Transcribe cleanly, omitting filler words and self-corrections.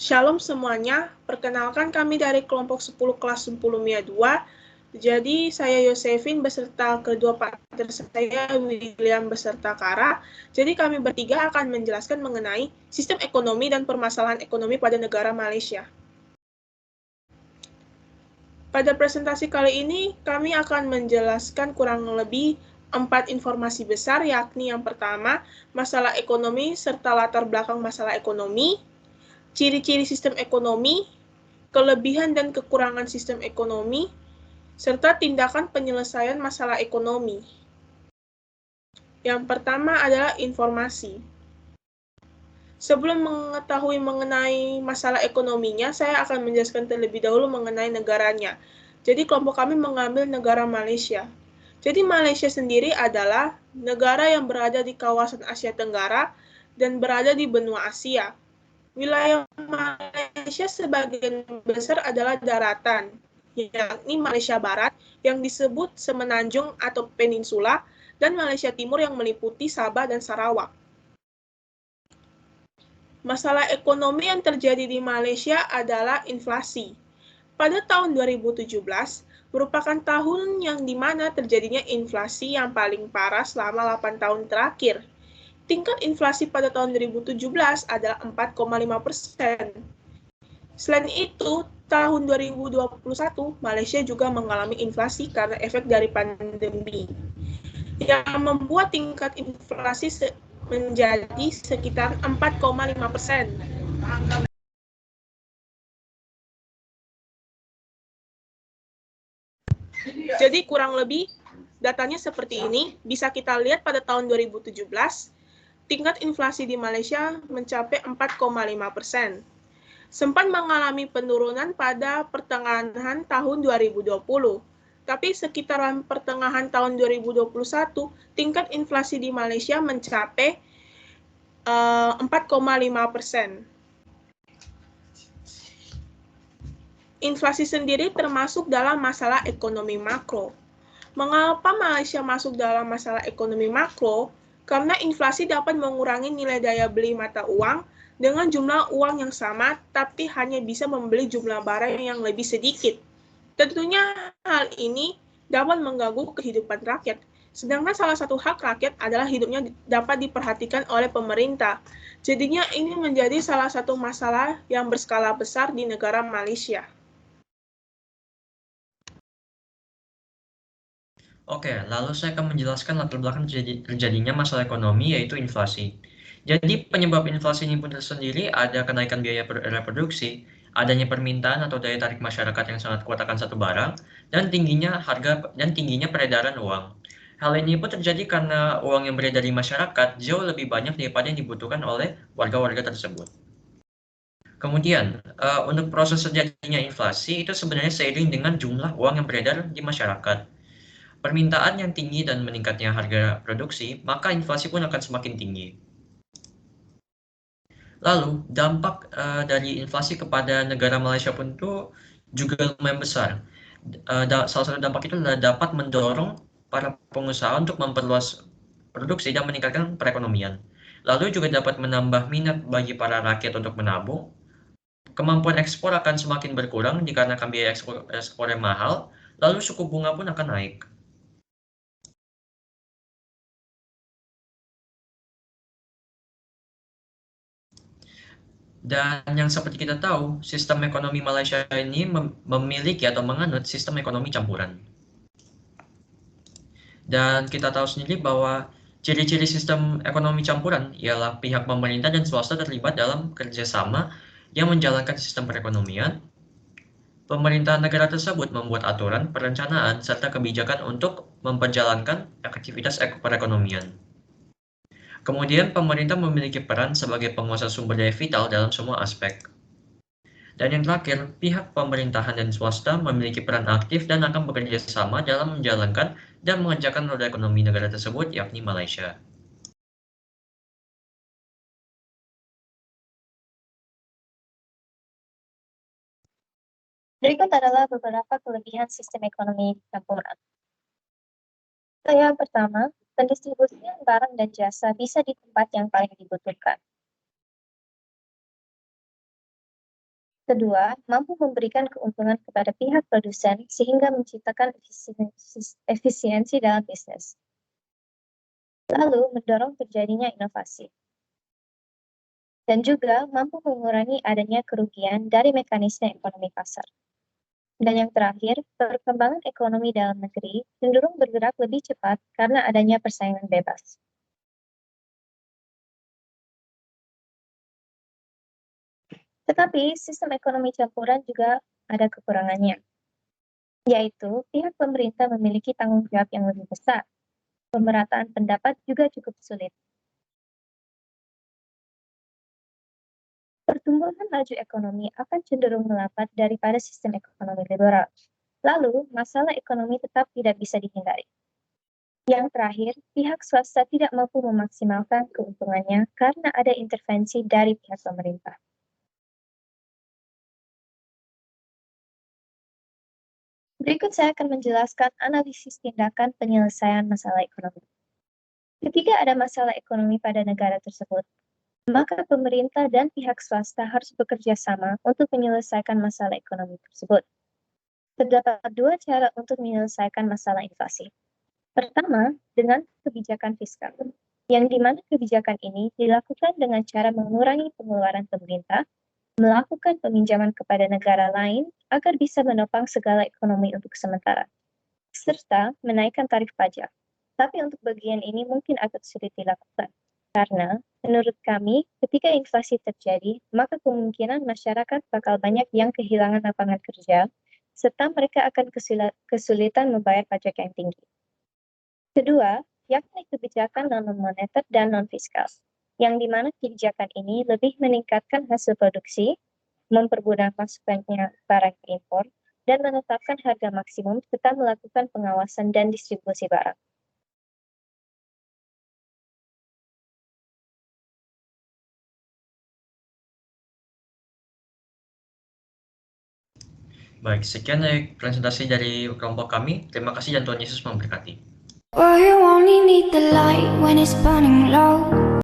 Shalom semuanya, perkenalkan kami dari kelompok 10 kelas 10 MIA 2. Jadi saya Yosefin beserta kedua partner saya William beserta Kara. Jadi kami bertiga akan menjelaskan mengenai sistem ekonomi dan permasalahan ekonomi pada negara Malaysia. Pada presentasi kali ini kami akan menjelaskan kurang lebih 4 informasi besar, yakni yang pertama, masalah ekonomi serta latar belakang masalah ekonomi, ciri-ciri sistem ekonomi, kelebihan dan kekurangan sistem ekonomi, serta tindakan penyelesaian masalah ekonomi. Yang pertama adalah informasi. Sebelum mengetahui mengenai masalah ekonominya, saya akan menjelaskan terlebih dahulu mengenai negaranya. Jadi kelompok kami mengambil negara Malaysia. Jadi Malaysia sendiri adalah negara yang berada di kawasan Asia Tenggara dan berada di benua Asia. Wilayah Malaysia sebagian besar adalah daratan, yakni Malaysia Barat yang disebut Semenanjung atau Peninsula, dan Malaysia Timur yang meliputi Sabah dan Sarawak. Masalah ekonomi yang terjadi di Malaysia adalah inflasi. Pada tahun 2017, merupakan tahun yang dimana terjadinya inflasi yang paling parah selama 8 tahun terakhir. Tingkat inflasi pada tahun 2017 adalah 4,5%. Selain itu, tahun 2021, Malaysia juga mengalami inflasi karena efek dari pandemi, yang membuat tingkat inflasi menjadi sekitar 4,5%. Jadi kurang lebih datanya seperti ini, bisa kita lihat pada tahun 2017, tingkat inflasi di Malaysia mencapai 4,5%. Sempat mengalami penurunan pada pertengahan tahun 2020. Tapi sekitaran pertengahan tahun 2021, tingkat inflasi di Malaysia mencapai 4,5%. Inflasi sendiri termasuk dalam masalah ekonomi makro. Mengapa Malaysia masuk dalam masalah ekonomi makro? Karena inflasi dapat mengurangi nilai daya beli mata uang dengan jumlah uang yang sama, tapi hanya bisa membeli jumlah barang yang lebih sedikit. Tentunya hal ini dapat mengganggu kehidupan rakyat. Sedangkan salah satu hak rakyat adalah hidupnya dapat diperhatikan oleh pemerintah. Jadinya ini menjadi salah satu masalah yang berskala besar di negara Malaysia. Oke, lalu saya akan menjelaskan latar belakang terjadinya masalah ekonomi, yaitu inflasi. Jadi penyebab inflasi ini pun tersendiri ada kenaikan biaya reproduksi, adanya permintaan atau daya tarik masyarakat yang sangat kuat akan satu barang, dan tingginya harga dan tingginya peredaran uang. Hal ini pun terjadi karena uang yang beredar di masyarakat jauh lebih banyak daripada yang dibutuhkan oleh warga-warga tersebut. Kemudian, untuk proses terjadinya inflasi itu sebenarnya seiring dengan jumlah uang yang beredar di masyarakat. Permintaan yang tinggi dan meningkatnya harga produksi, maka inflasi pun akan semakin tinggi. Lalu, dampak dari inflasi kepada negara Malaysia pun itu juga lumayan besar. Salah satu dampak itu adalah dapat mendorong para pengusaha untuk memperluas produksi dan meningkatkan perekonomian. Lalu juga dapat menambah minat bagi para rakyat untuk menabung. Kemampuan ekspor akan semakin berkurang dikarenakan biaya ekspor yang mahal, lalu suku bunga pun akan naik. Dan yang seperti kita tahu, sistem ekonomi Malaysia ini memiliki atau menganut sistem ekonomi campuran. Dan kita tahu sendiri bahwa ciri-ciri sistem ekonomi campuran ialah pihak pemerintah dan swasta terlibat dalam kerjasama yang menjalankan sistem perekonomian. Pemerintah negara tersebut membuat aturan, perencanaan, serta kebijakan untuk memperjalankan aktivitas perekonomian. Kemudian pemerintah memiliki peran sebagai penguasa sumber daya vital dalam semua aspek. Dan yang terakhir, pihak pemerintahan dan swasta memiliki peran aktif dan akan bekerja sama dalam menjalankan dan mengerjakan roda ekonomi negara tersebut, yakni Malaysia. Berikut adalah beberapa kelebihan sistem ekonomi campuran. Yang pertama, pendistribusian barang dan jasa bisa di tempat yang paling dibutuhkan. Kedua, mampu memberikan keuntungan kepada pihak produsen sehingga menciptakan efisiensi dalam bisnis. Lalu, mendorong terjadinya inovasi. Dan juga mampu mengurangi adanya kerugian dari mekanisme ekonomi pasar. Dan yang terakhir, perkembangan ekonomi dalam negeri cenderung bergerak lebih cepat karena adanya persaingan bebas. Tetapi sistem ekonomi campuran juga ada kekurangannya, yaitu pihak pemerintah memiliki tanggung jawab yang lebih besar. Pemerataan pendapat juga cukup sulit. Pertumbuhan laju ekonomi akan cenderung melambat daripada sistem ekonomi liberal. Lalu, masalah ekonomi tetap tidak bisa dihindari. Yang terakhir, pihak swasta tidak mampu memaksimalkan keuntungannya karena ada intervensi dari pihak pemerintah. Berikut saya akan menjelaskan analisis tindakan penyelesaian masalah ekonomi. Ketika ada masalah ekonomi pada negara tersebut, maka pemerintah dan pihak swasta harus bekerja sama untuk menyelesaikan masalah ekonomi tersebut. Terdapat dua cara untuk menyelesaikan masalah inflasi. Pertama, dengan kebijakan fiskal, yang dimana kebijakan ini dilakukan dengan cara mengurangi pengeluaran pemerintah, melakukan peminjaman kepada negara lain agar bisa menopang segala ekonomi untuk sementara, serta menaikkan tarif pajak. Tapi untuk bagian ini mungkin agak sulit dilakukan, karena menurut kami ketika inflasi terjadi, maka kemungkinan masyarakat bakal banyak yang kehilangan lapangan kerja, serta mereka akan kesulitan membayar pajak yang tinggi. Kedua, yakni kebijakan non-moneter dan non-fiskal, yang dimana kebijakan ini lebih meningkatkan hasil produksi, mempermudah masuknya barang impor, dan menetapkan harga maksimum serta melakukan pengawasan dan distribusi barang. Baik, sekian dari presentasi dari kelompok kami. Terima kasih dan Tuhan Yesus memberkati. Well, you only need the light when it's burning low.